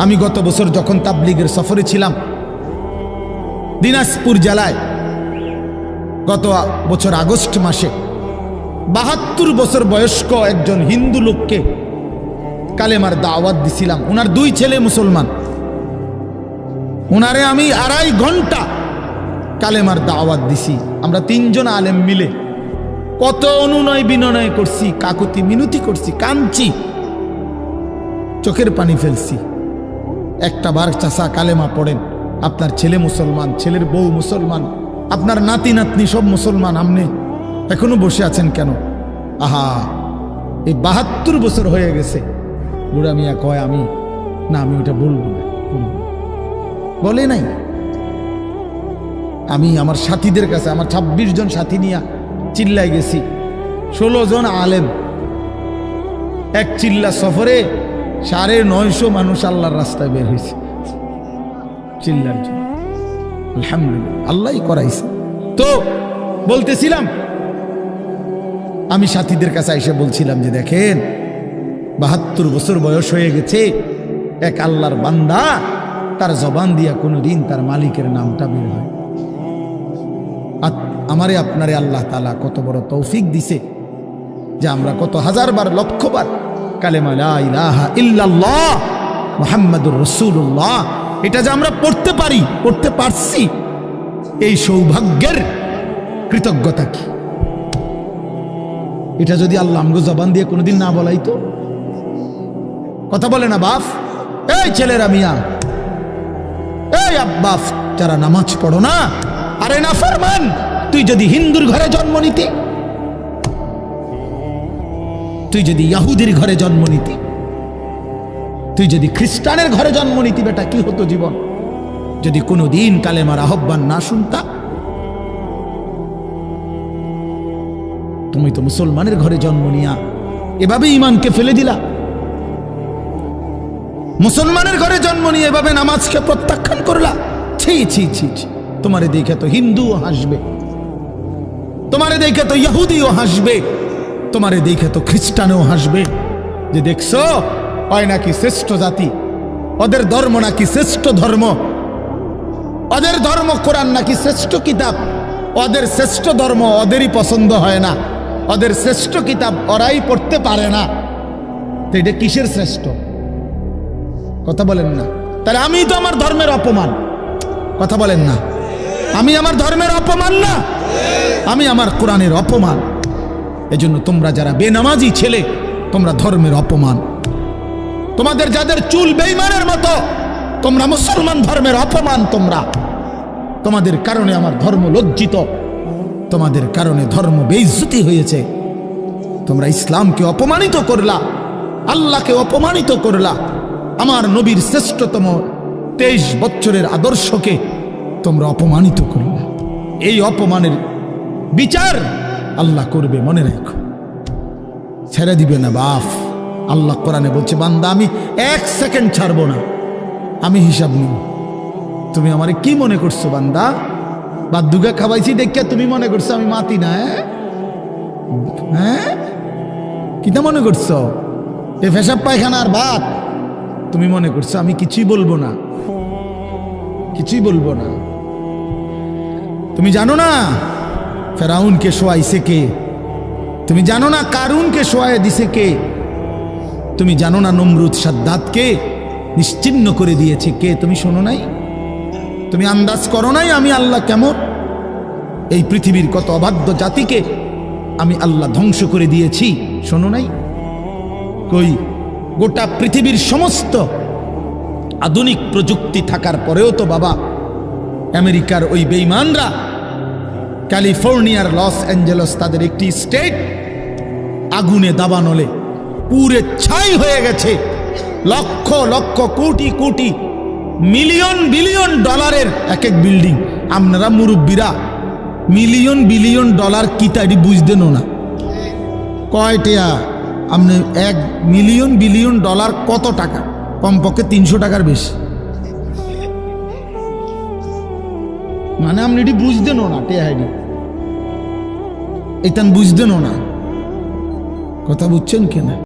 আমি গত বছর যখন তাবলীগের সফরে ছিলাম দিনাজপুর জেলায়, গত বছর আগস্ট মাসে ৭২ বছর বয়স্ক একজন হিন্দু লোককে কালেমার দাওয়াত দিছিলাম। ওনার 2 ছেলে মুসলমান। ওনারে আমি 2.5 ঘন্টা কালেমার দাওয়াত দিছি। আমরা 3 জন আলেম মিলে কত অনুনয় বিনয় করছি, কাকুতি মিনতি করছি, কাঁদছি, চোখের পানি ফেলছি। একটা বার চাচা কালেমা পড়েন, আপনার ছেলে মুসলমান, ছেলের বউ মুসলমান, আপনার নাতি নাতনি সব মুসলমান, আপনি এখনো বসে আছেন কেন? আহা, এই ৭২ বছর হয়ে গেছে। বুড়া মিয়া কয় আমি ওটা বলবো না। বলে নাই। আমি আমার সাথীদের কাছে, আমার 26 জন সাথী নিয়ে চিল্লাই গেছি। 16 জন আলেম, এক চিল্লা সফরে 950 মানুষ আল্লাহর রাস্তায় বের হয়েছে চিল্লার জন্য। আলহামদুলিল্লাহ, আল্লাহই করাইছে। তো বলতেছিলাম, আমি সাথীদের কাছে এসে বলছিলাম যে দেখেন, ৭২ বছর বয়স হয়ে গেছে, এক আল্লাহর বান্দা, তার জবান দিয়া কোনোদিন তার মালিকের নামটা বের হয়। আমারে আপনারে আল্লাহ তাআলা কত বড় তৌফিক দিছে যে আমরা কত হাজারবার, লক্ষবার কালেমা লা ইলাহা ইল্লাল্লাহ মুহাম্মাদুর রাসূলুল্লাহ এটা যে আমরা পড়তে পারি, পড়তে পারছি, এই সৌভাগ্যের কৃতজ্ঞতা কি? এটা যদি আল্লাহ আমগো জবান দিয়ে কোনোদিন না বলাইতো। কথা বলে না বাপ? এই ছেলেরা মিয়া, এই আব্বা, যারা নামাজ পড়ো না, আরে না ফরমান, তুই যদি হিন্দুর ঘরে জন্ম নিতি, তুই যদি ইহুদির ঘরে জন্ম নিতি, তুই যদি খ্রিস্টানের ঘরে জন্ম নিতি, বেটা কি হতো জীবন? যদি কোনোদিন কালেমার আহ্বান না শুনতা। তুমি তো মুসলমানের ঘরে জন্ম নিয়া এভাবে ইমানকে ফেলে দিলা। মুসলমানের ঘরে জন্ম নিয়ে এভাবে নামাজকে প্রত্যাখ্যান করলা। ছি ছি ছি ছি। তোমারে দেখে তো হিন্দুও হাসবে, তোমারে দেখে তো ইহুদিও হাসবে, তোমারে দেখে তো খ্রিস্টানও হাসবে, যে দেখছো হয় নাকি শ্রেষ্ঠ জাতি, ওদের ধর্ম নাকি শ্রেষ্ঠ ধর্ম, ওদের ধর্ম কোরআন নাকি শ্রেষ্ঠ কিতাব, ওদের শ্রেষ্ঠ ধর্ম ওদেরই পছন্দ হয় না, ওদের শ্রেষ্ঠ কিতাব ওরাই পড়তে পারে না। তো এটা কিসের শ্রেষ্ঠ? কথা বলেন না। তাহলে আমি তো আমার ধর্মের অপমান। কথা বলেন না। আমি আমার ধর্মের অপমান না, আমি আমার কোরআনের অপমান। এজন্য তোমরা যারা বেনামাজি ছেলে, তোমরা ধর্মের অপমান। তোমাদের যাদের চুল বেঈমানের মতো, তোমরা মুসলমান ধর্মের অপমান। তোমাদের কারণে আমার ধর্ম লজ্জিত, তোমাদের কারণে ধর্ম বেইজ্জতি হয়েছে। তোমরা ইসলামকে অপমানিত করলা, আল্লাহকে অপমানিত করলা, আমার নবীর শ্রেষ্ঠতম 23 বছরের আদর্শকে তোমরা অপমানিত করলা। এই অপমানের বিচার আল্লাহ করবে, মনে রাখো। ছেড়ে দিবে না বাপ। আল্লাহ কোরআনে বলছে, বান্দা আমি 1 সেকেন্ড ছাড়বো না, আমি হিসাব নিব। তুমি আমারে কি মনে করছো বান্দা? বাদুগা খাওয়াইছি দেখিয়া তুমি মনে করছো আমি মাতি না? হ্যাঁ, কিটা মনে করছো? এ পেশাব পায়খানার ভাত তুমি মনে করছো আমি কিছুই বলবো না, কিছুই বলবো না। তুমি জানো না ফেরাউনকে শোয়াইছে কে? তুমি জানো না কারুনকে শোয়ায় দিছে কে? তুমি জানো না নমরুদ সাদ্দাতকে নিশ্চিহ্ন করে দিয়েছে কে? তুমি শোনো নাই? তুমি আন্দাজ করো নাই আমি আল্লাহ কেমন? এই পৃথিবীর কত অবাধ্য জাতিকে আমি আল্লাহ ধ্বংস করে দিয়েছি, শোনো নাই? কই, গোটা পৃথিবীর সমস্ত আধুনিক প্রযুক্তি থাকার পরেও তো বাবা আমেরিকার ওই বেঈমানরা, ক্যালিফোর্নিয়ার লস অ্যাঞ্জেলস, তাদের একটি স্টেট আগুনে দাবানলে পুরে ছাই হয়ে গেছে। লক্ষ লক্ষ কোটি কোটি মিলিয়ন বিলিয়ন ডলারের এক এক বিল্ডিং। আপনারা মুরব্বীরা মিলিয়ন বিলিয়ন ডলার কি তাই বুঝতেন না? কয়টা আপনি 1 মিলিয়ন বিলিয়ন ডলার কত টাকা? কমপক্ষে 300 টাকার বেশি। মানে আপনি এটি বুঝতেন না, টেহাইডি এইটান বুঝতেন না। কথা বুঝছেন কেনা?